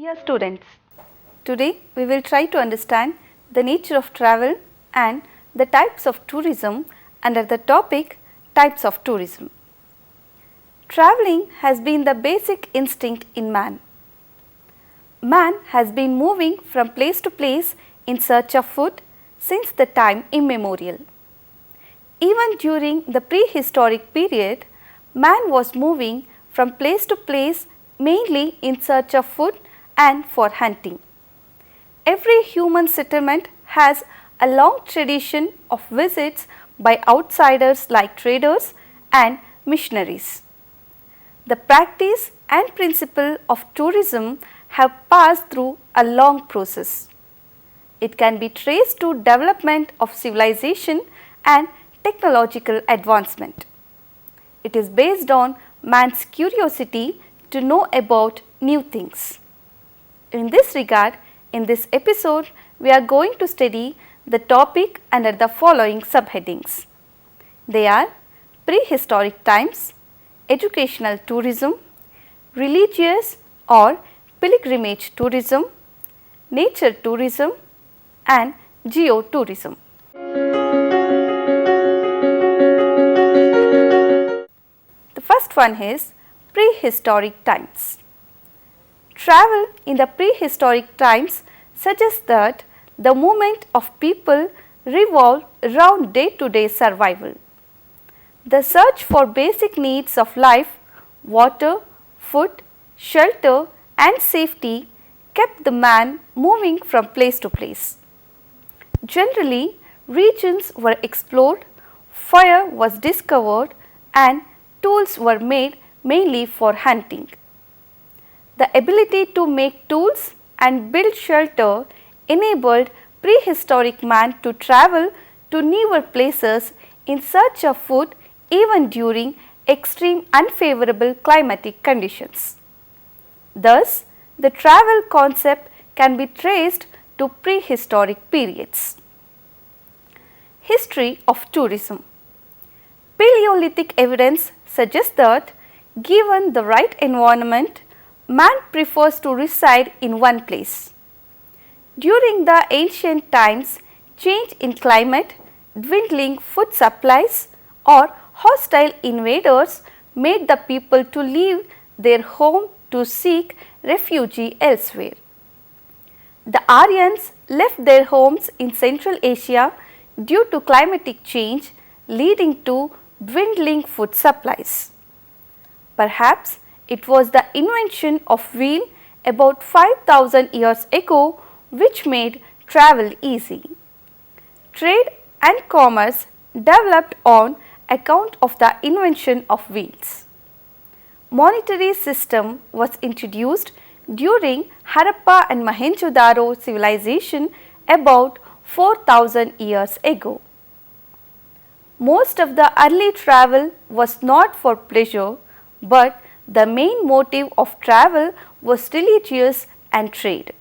Dear students, today we will try to understand the nature of travel and the types of tourism under the topic Types of Tourism. Traveling has been the basic instinct in man. Man has been moving from place to place in search of food since the time immemorial. Even during the prehistoric period, man was moving from place to place mainly in search of food and for hunting. Every human settlement has a long tradition of visits by outsiders like traders and missionaries. The practice and principle of tourism have passed through a long process. It can be traced to development of civilization and technological advancement. It is based on man's curiosity to know about new things. In this regard, in this episode, we are going to study the topic under the following subheadings. They are prehistoric times, educational tourism, religious or pilgrimage tourism, nature tourism and geo-tourism. The first one is prehistoric times. Travel in the prehistoric times suggests that the movement of people revolved around day-to-day survival. The search for basic needs of life, water, food, shelter and safety kept the man moving from place to place. Generally, regions were explored, fire was discovered and tools were made mainly for hunting. The ability to make tools and build shelter enabled prehistoric man to travel to newer places in search of food even during extreme unfavorable climatic conditions. Thus, the travel concept can be traced to prehistoric periods. History of tourism. Paleolithic evidence suggests that given the right environment, man prefers to reside in one place. During the ancient times, change in climate, dwindling food supplies or hostile invaders made the people to leave their home to seek refuge elsewhere. The Aryans left their homes in Central Asia due to climatic change leading to dwindling food supplies. Perhaps it was the invention of wheel about 5,000 years ago which made travel easy. Trade and commerce developed on account of the invention of wheels. Monetary system was introduced during Harappa and Mohenjo-daro civilization about 4,000 years ago. Most of the early travel was not for pleasure, but the main motive of travel was religious and trade.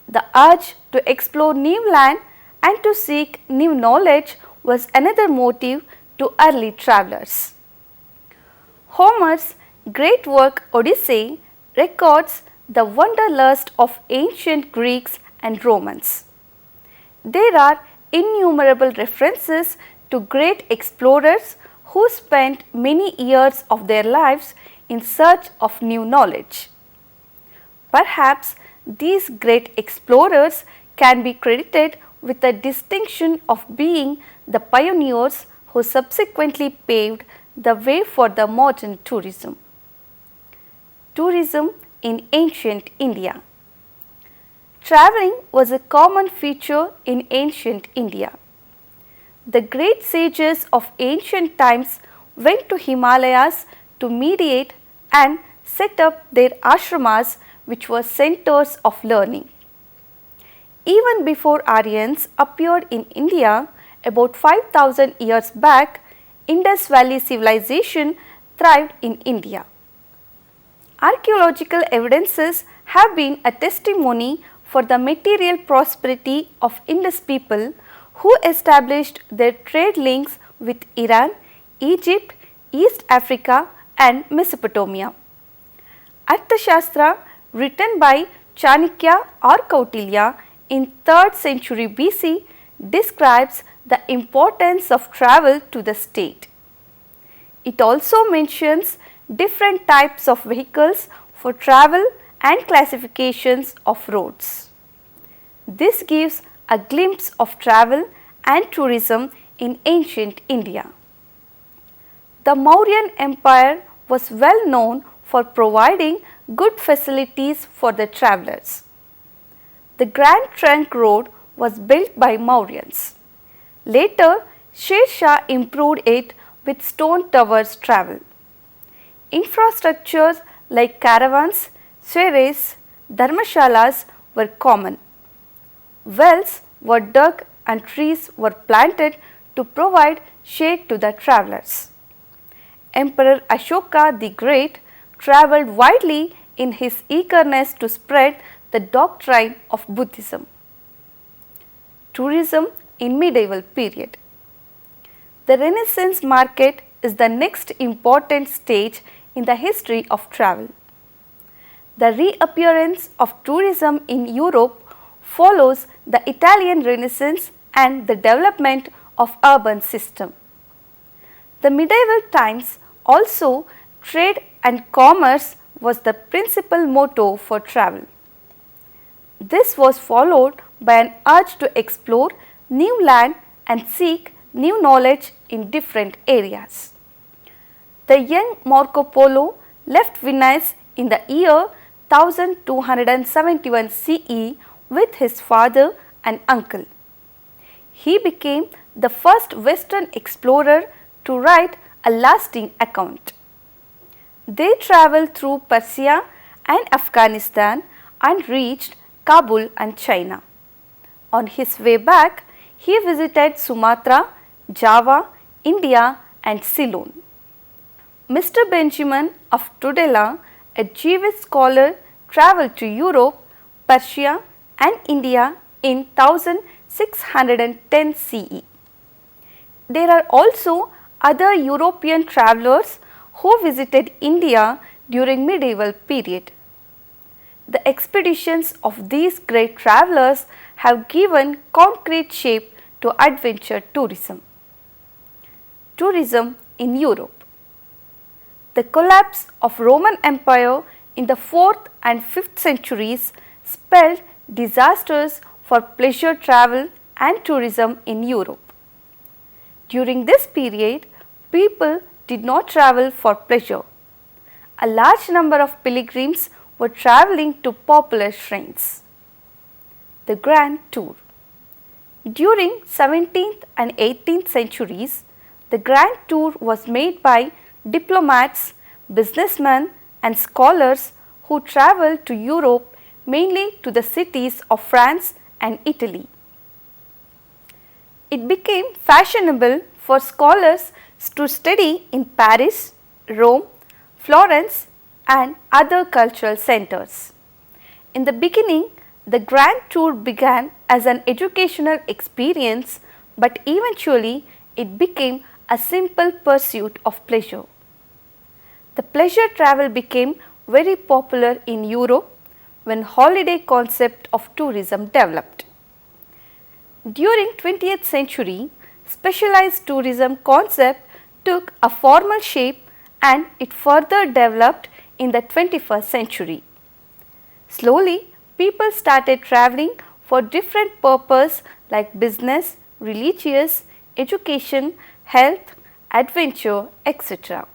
The urge to explore new land and to seek new knowledge was another motive to early travelers. Homer's great work Odyssey records the wanderlust of ancient Greeks and Romans. There are innumerable references to great explorers who spent many years of their lives in search of new knowledge. Perhaps these great explorers can be credited with the distinction of being the pioneers who subsequently paved the way for the modern tourism. Tourism in ancient India. Traveling was a common feature in ancient India. The great sages of ancient times went to Himalayas to meditate and set up their ashramas, which were centers of learning. Even before Aryans appeared in India, about 5,000 years back, Indus Valley civilization thrived in India. Archaeological evidences have been a testimony for the material prosperity of Indus people who established their trade links with Iran, Egypt, East Africa and Mesopotamia. Arthashastra written by Chanakya or Kautilya in 3rd century BC, describes the importance of travel to the state. It also mentions different types of vehicles for travel and classifications of roads. This gives a glimpse of travel and tourism in ancient India. The Mauryan Empire was well known for providing good facilities for the travellers. The Grand Trunk Road was built by Mauryans. Later, Sher Shah improved it with stone towers travel. Infrastructures like caravans, sweres, dharmashalas were common. Wells were dug and trees were planted to provide shade to the travellers. Emperor Ashoka the Great travelled widely in his eagerness to spread the doctrine of Buddhism. Tourism in medieval period. The Renaissance market is the next important stage in the history of travel. The reappearance of tourism in Europe follows the Italian Renaissance and the development of urban system. The medieval times also trade and commerce was the principal motto for travel. This was followed by an urge to explore new land and seek new knowledge in different areas. The young Marco Polo left Venice in the year 1271 CE with his father and uncle. He became the first Western explorer to write a lasting account. They travelled through Persia and Afghanistan and reached Kabul and China. On his way back, he visited Sumatra, Java, India and Ceylon. Mr. Benjamin of Tudela, a Jewish scholar, travelled to Europe, Persia and India in 1610 CE. There are also other European travellers who visited India during medieval period. The expeditions of these great travellers have given concrete shape to adventure tourism. Tourism in Europe. The collapse of Roman Empire in the 4th and 5th centuries spelled disasters for pleasure travel and tourism in Europe. During this period, people did not travel for pleasure. A large number of pilgrims were travelling to popular shrines. The Grand Tour. During 17th and 18th centuries, the Grand Tour was made by diplomats, businessmen and scholars who travelled to Europe, mainly to the cities of France and Italy. It became fashionable for scholars to study in Paris, Rome, Florence and other cultural centers. In the beginning, the Grand Tour began as an educational experience, but eventually it became a simple pursuit of pleasure. The pleasure travel became very popular in Europe when holiday concept of tourism developed. During 20th century, specialized tourism concept took a formal shape and it further developed in the 21st century. Slowly, people started traveling for different purposes like business, religious, education, health, adventure, etc.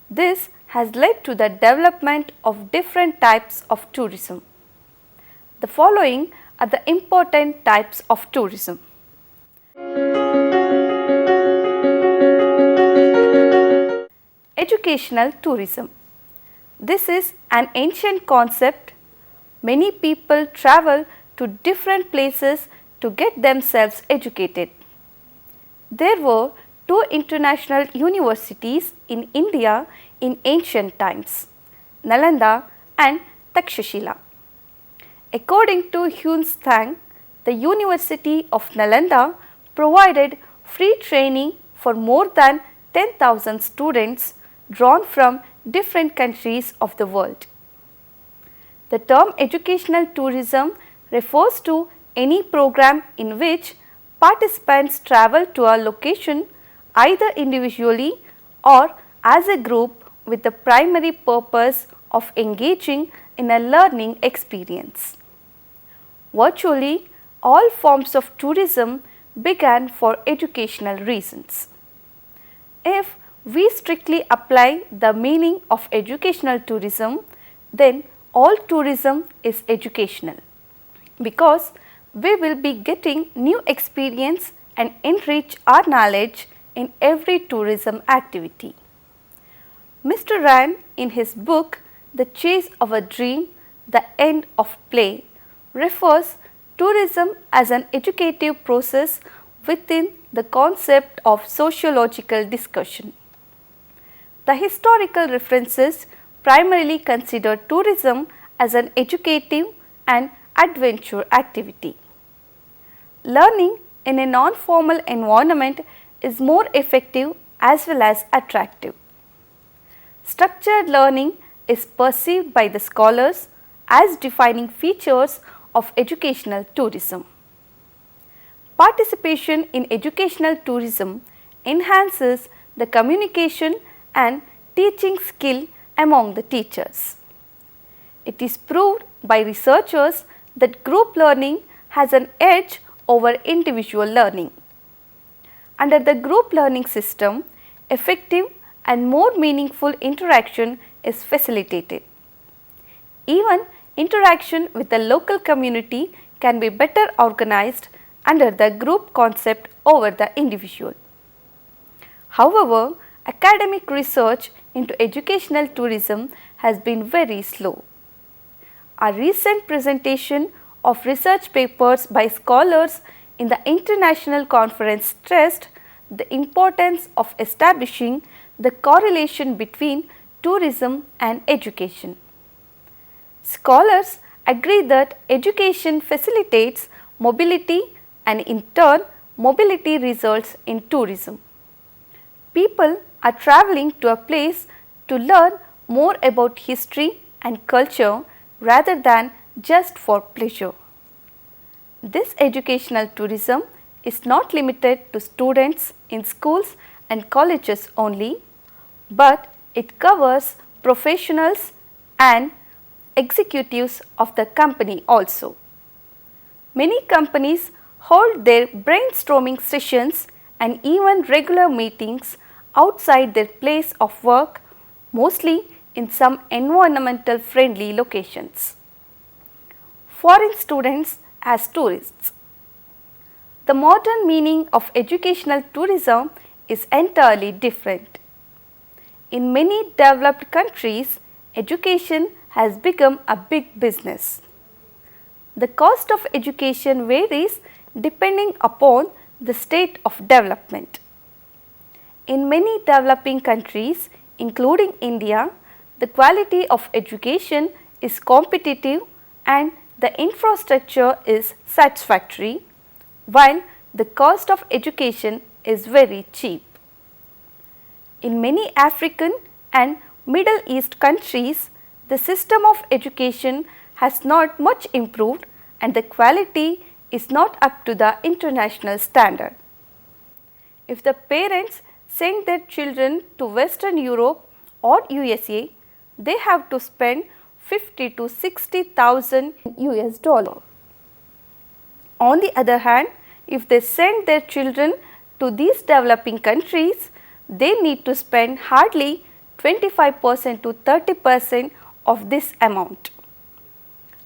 This has led to the development of different types of tourism. The following are the important types of tourism. Educational tourism. This is an ancient concept. Many people travel to different places to get themselves educated. There were two international universities in India in ancient times, Nalanda and Takshashila. According to Hyun Stang, the University of Nalanda provided free training for more than 10,000 students drawn from different countries of the world. The term educational tourism refers to any program in which participants travel to a location either individually or as a group with the primary purpose of engaging in a learning experience. Virtually all forms of tourism began for educational reasons. If we strictly apply the meaning of educational tourism, then all tourism is educational, because we will be getting new experience and enrich our knowledge in every tourism activity. Mr. Rand, in his book The Chase of a Dream, The End of Play, refers tourism as an educative process within the concept of sociological discussion. The historical references primarily consider tourism as an educative and adventure activity. Learning in a non-formal environment is more effective as well as attractive. Structured learning is perceived by the scholars as defining features of educational tourism. Participation in educational tourism enhances the communication and teaching skill among the teachers. It is proved by researchers that group learning has an edge over individual learning. Under the group learning system, effective and more meaningful interaction is facilitated. Even interaction with the local community can be better organized under the group concept over the individual. However, academic research into educational tourism has been very slow. A recent presentation of research papers by scholars in the international conference stressed the importance of establishing the correlation between tourism and education. Scholars agree that education facilitates mobility and in turn mobility results in tourism. People are traveling to a place to learn more about history and culture rather than just for pleasure. This educational tourism is not limited to students in schools and colleges only, but it covers professionals and executives of the company also. Many companies hold their brainstorming sessions and even regular meetings outside their place of work, mostly in some environmental friendly locations. Foreign students as tourists. The modern meaning of educational tourism is entirely different. In many developed countries, education has become a big business. The cost of education varies depending upon the state of development. In many developing countries, including India, the quality of education is competitive and the infrastructure is satisfactory, while the cost of education is very cheap. In many African and Middle East countries, the system of education has not much improved and the quality is not up to the international standard. If the parents send their children to Western Europe or USA, they have to spend 50 to 60,000 US dollar. On the other hand, if they send their children to these developing countries, they need to spend hardly 25% to 30% of this amount.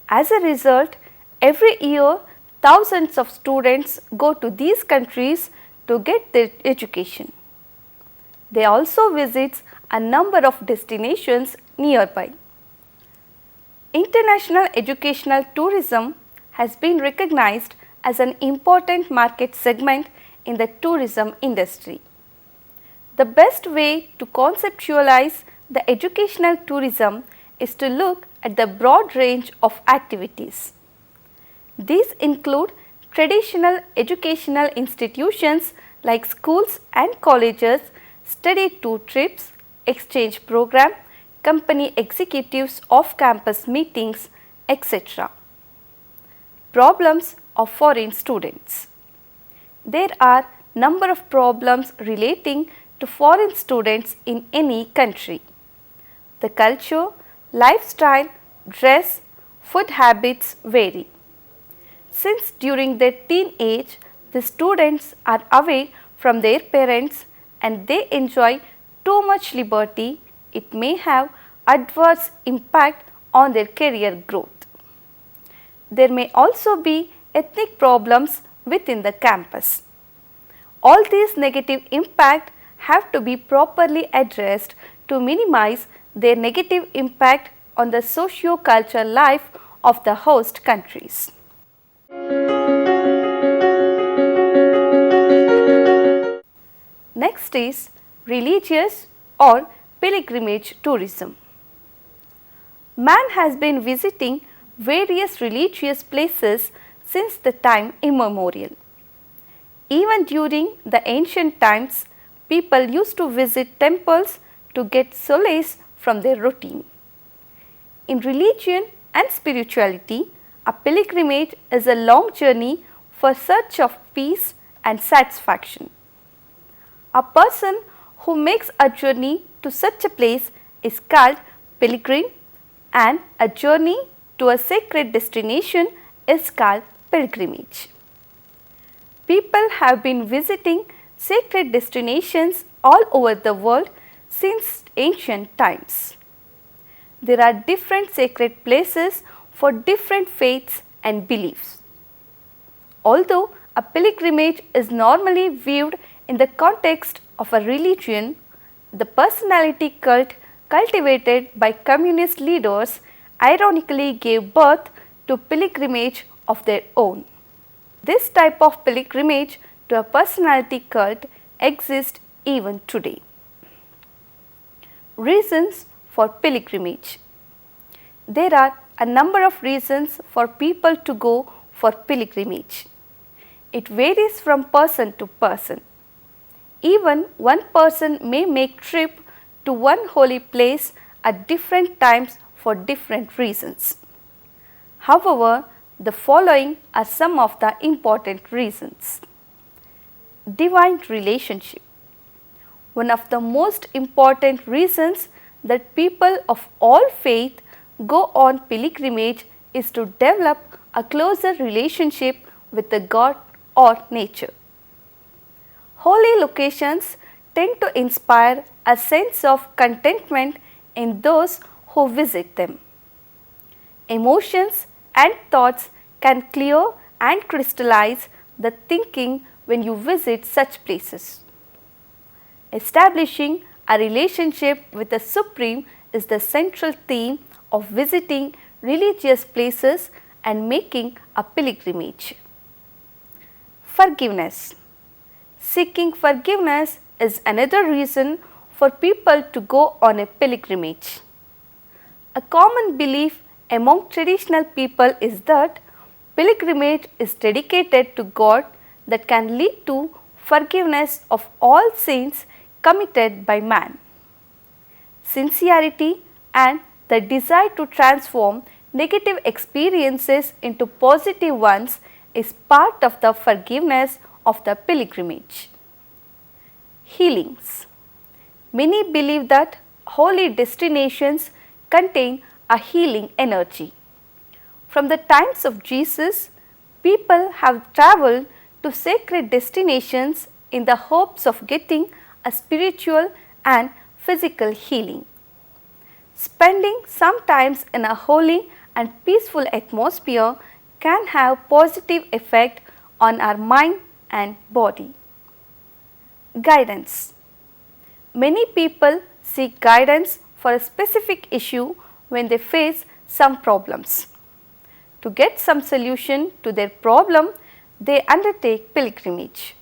As a result, every year thousands of students go to these countries to get their education. They also visit a number of destinations nearby. International educational tourism has been recognized as an important market segment in the tourism industry. The best way to conceptualize the educational tourism is to look at the broad range of activities. These include traditional educational institutions like schools and colleges, study tour trips, exchange program, company executives off-campus meetings, etc. Problems of foreign students. There are number of problems relating to foreign students in any country. The culture, lifestyle, dress, food habits vary. Since during their teen age, the students are away from their parents and they enjoy too much liberty, it may have adverse impact on their career growth. There may also be ethnic problems within the campus. All these negative impacts have to be properly addressed to minimize their negative impact on the socio-cultural life of the host countries. Next is religious or pilgrimage tourism. Man has been visiting various religious places since the time immemorial. Even during the ancient times, people used to visit temples to get solace from their routine. In religion and spirituality, a pilgrimage is a long journey for search of peace and satisfaction. A person who makes a journey to such a place is called pilgrim, and a journey to a sacred destination is called pilgrimage. People have been visiting sacred destinations all over the world since ancient times. There are different sacred places for different faiths and beliefs. Although a pilgrimage is normally viewed in the context of a religion, the personality cult cultivated by communist leaders ironically gave birth to pilgrimage of their own. This type of pilgrimage to a personality cult exists even today. Reasons for pilgrimage. There are a number of reasons for people to go for pilgrimage. It varies from person to person. Even one person may make trip to one holy place at different times for different reasons. However, the following are some of the important reasons. Divine relationship. One of the most important reasons that people of all faith go on pilgrimage is to develop a closer relationship with the God or nature. Holy locations tend to inspire a sense of contentment in those who visit them. Emotions and thoughts can clear and crystallize the thinking when you visit such places. Establishing a relationship with the Supreme is the central theme of visiting religious places and making a pilgrimage. Forgiveness. Seeking forgiveness is another reason for people to go on a pilgrimage. A common belief among traditional people is that pilgrimage is dedicated to God that can lead to forgiveness of all sins committed by man. Sincerity and the desire to transform negative experiences into positive ones is part of the forgiveness of the pilgrimage. Healings. Many believe that holy destinations contain a healing energy. From the times of Jesus, people have traveled to sacred destinations in the hopes of getting a spiritual and physical healing. Spending some time in a holy and peaceful atmosphere can have positive effect on our mind and body. Guidance. Many people seek guidance for a specific issue when they face some problems. To get some solution to their problem, they undertake pilgrimage.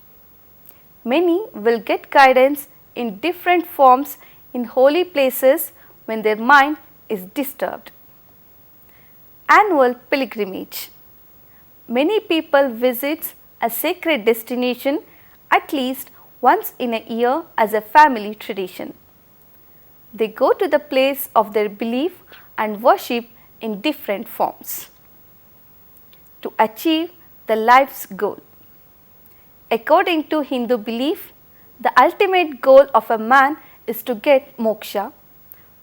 Many will get guidance in different forms in holy places when their mind is disturbed. Annual pilgrimage. Many people visit a sacred destination at least once in a year as a family tradition. They go to the place of their belief and worship in different forms to achieve the life's goal. According to Hindu belief, the ultimate goal of a man is to get moksha,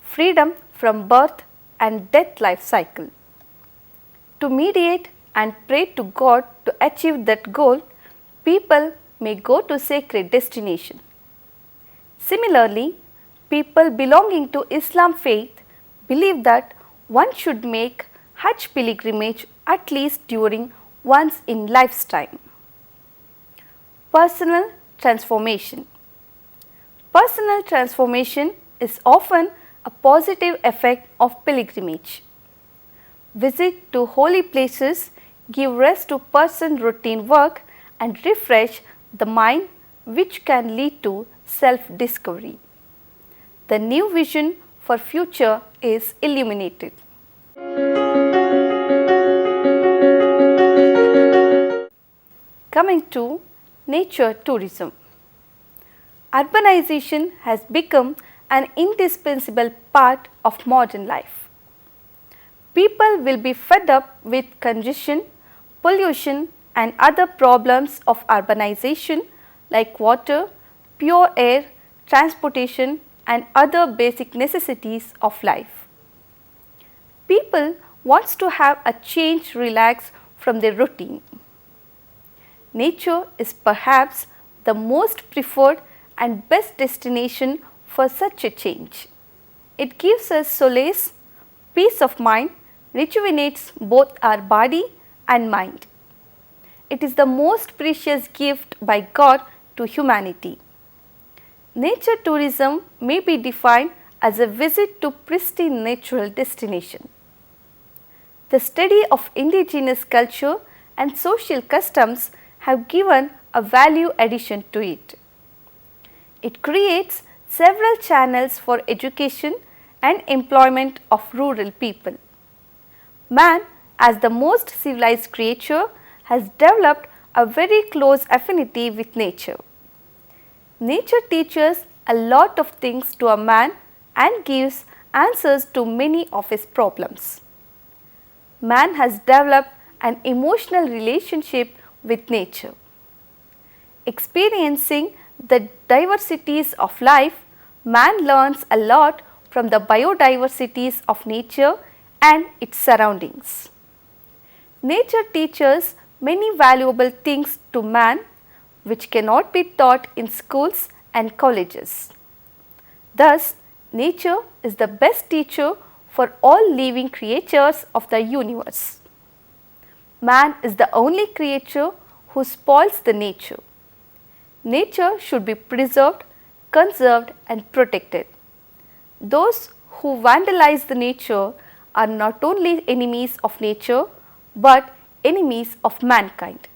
freedom from birth and death life cycle. To mediate and pray to God to achieve that goal, people may go to sacred destination. Similarly, people belonging to Islam faith believe that one should make Hajj pilgrimage at least during once in lifetime. Personal transformation. Personal transformation is often a positive effect of pilgrimage. Visit to holy places give rest to person routine work and refresh the mind, which can lead to self-discovery. The new vision for future is illuminated. Coming to nature tourism. Urbanization has become an indispensable part of modern life. People will be fed up with congestion, pollution and other problems of urbanization like water, pure air, transportation and other basic necessities of life. People want to have a change, relax from their routine. Nature is perhaps the most preferred and best destination for such a change. It gives us solace, peace of mind, rejuvenates both our body and mind. It is the most precious gift by God to humanity. Nature tourism may be defined as a visit to pristine natural destination. The study of indigenous culture and social customs have given a value addition to it. It creates several channels for education and employment of rural people. Man, as the most civilized creature, has developed a very close affinity with nature. Nature teaches a lot of things to a man and gives answers to many of his problems. Man has developed an emotional relationship with nature. Experiencing the diversities of life, man learns a lot from the biodiversities of nature and its surroundings. Nature teaches many valuable things to man which cannot be taught in schools and colleges. Thus, nature is the best teacher for all living creatures of the universe. Man is the only creature who spoils the nature. Nature should be preserved, conserved and protected. Those who vandalize the nature are not only enemies of nature but enemies of mankind.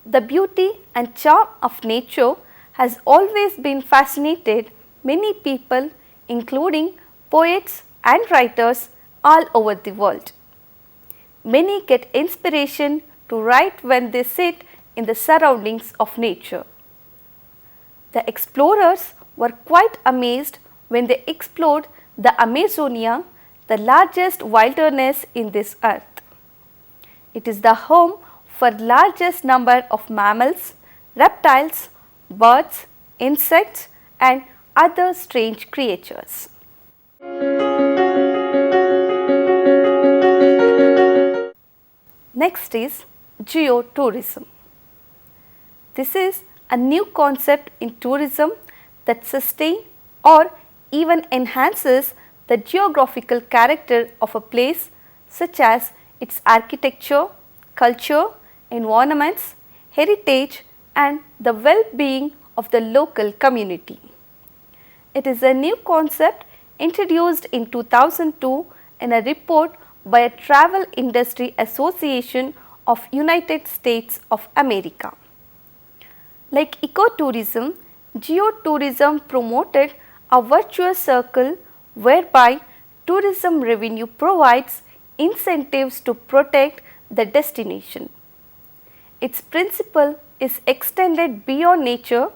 The beauty and charm of nature has always been fascinated many people, including poets and writers all over the world. Many get inspiration to write when they sit in the surroundings of nature. The explorers were quite amazed when they explored the Amazonia, the largest wilderness in this earth. It is the home for largest number of mammals, reptiles, birds, insects and other strange creatures. Next is geo-tourism. This is a new concept in tourism that sustains or even enhances the geographical character of a place, such as its architecture, culture, environments, heritage and the well-being of the local community. It is a new concept introduced in 2002 in a report by a Travel Industry Association of United States of America. Like ecotourism, geotourism promoted a virtuous circle whereby tourism revenue provides incentives to protect the destination. Its principle is extended beyond nature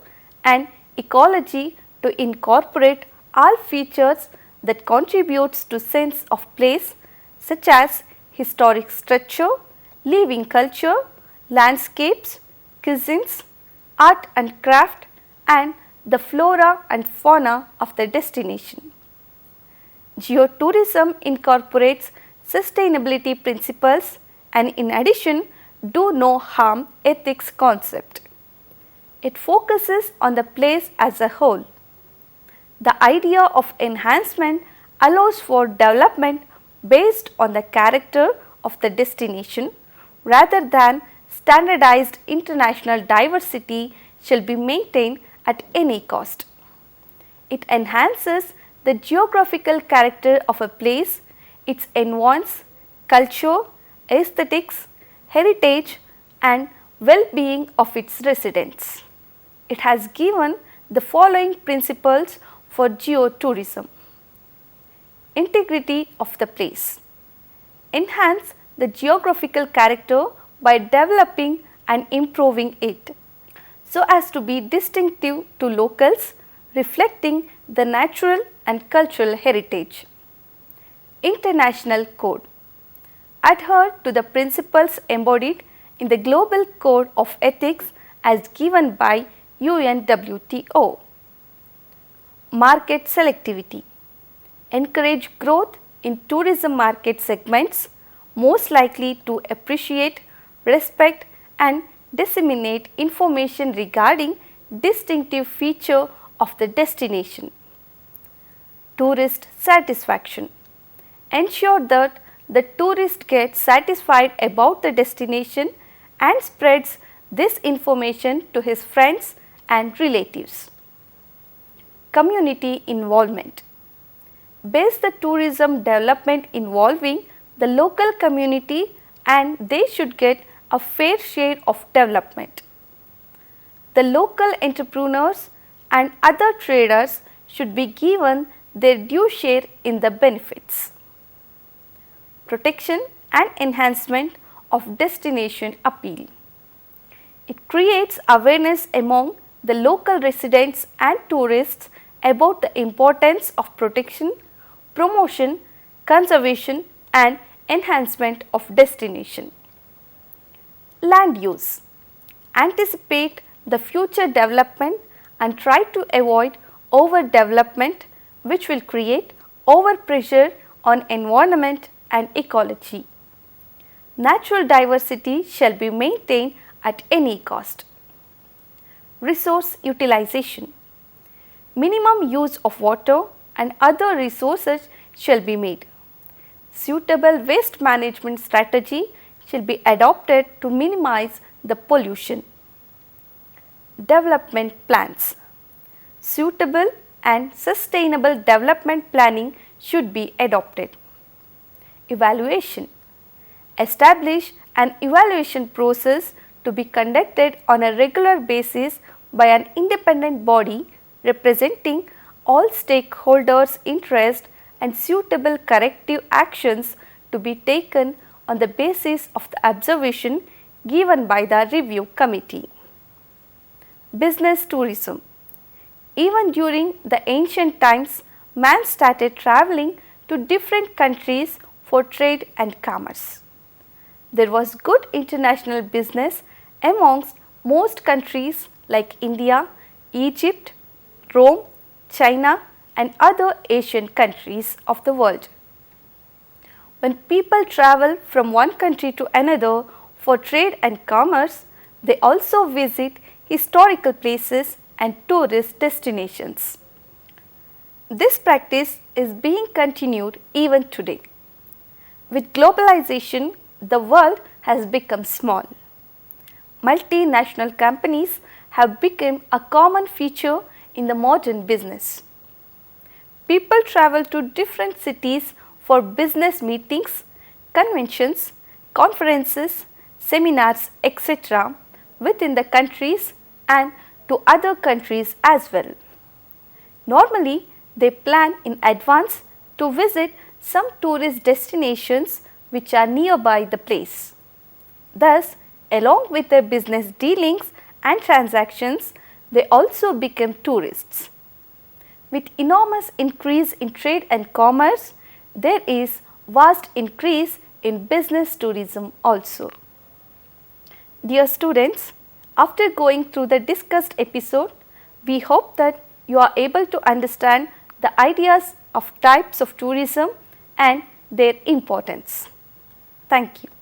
and ecology to incorporate all features that contributes to sense of place such as historic structure, living culture, landscapes, cuisines, art and craft, and the flora and fauna of the destination. Geo-tourism incorporates sustainability principles and in addition do no harm ethics concept. It focuses on the place as a whole. The idea of enhancement allows for development based on the character of the destination rather than standardized international diversity shall be maintained at any cost. It enhances the geographical character of a place, its environs, culture, aesthetics, heritage and well-being of its residents. It has given the following principles for geo-tourism. Integrity of the place. Enhance the geographical character by developing and improving it so as to be distinctive to locals, reflecting the natural and cultural heritage. International Code. Adhere to the principles embodied in the Global Code of Ethics as given by UNWTO. Market selectivity. Encourage growth in tourism market segments most likely to appreciate, respect and disseminate information regarding distinctive feature of the destination. Tourist satisfaction. Ensure that the tourist gets satisfied about the destination and spreads this information to his friends and relatives. Community involvement. Base the tourism development involving the local community and they should get a fair share of development. The local entrepreneurs and other traders should be given their due share in the benefits. Protection and enhancement of destination appeal. It creates awareness among the local residents and tourists about the importance of protection, promotion, conservation and enhancement of destination. Land use. Anticipate the future development and try to avoid overdevelopment which will create overpressure on environment and ecology. Natural diversity shall be maintained at any cost. Resource utilization. Minimum use of water and other resources shall be made. Suitable waste management strategy shall be adopted to minimize the pollution. Development plans. Suitable and sustainable development planning should be adopted. Evaluation. Establish an evaluation process to be conducted on a regular basis by an independent body representing all stakeholders' interest and suitable corrective actions to be taken on the basis of the observation given by the review committee. Business tourism. Even during the ancient times, man started travelling to different countries for trade and commerce. There was good international business amongst most countries like India, Egypt, Rome, China and other Asian countries of the world. When people travel from one country to another for trade and commerce, they also visit historical places and tourist destinations. This practice is being continued even today. With globalization, the world has become small. Multinational companies have become a common feature in the modern business. People travel to different cities for business meetings, conventions, conferences, seminars, etc. within the countries and to other countries as well. Normally, they plan in advance to visit some tourist destinations which are nearby the place. Thus, along with their business dealings and transactions, they also become tourists. With enormous increase in trade and commerce, there is vast increase in business tourism also. Dear students, after going through the discussed episode, we hope that you are able to understand the ideas of types of tourism and their importance. Thank you.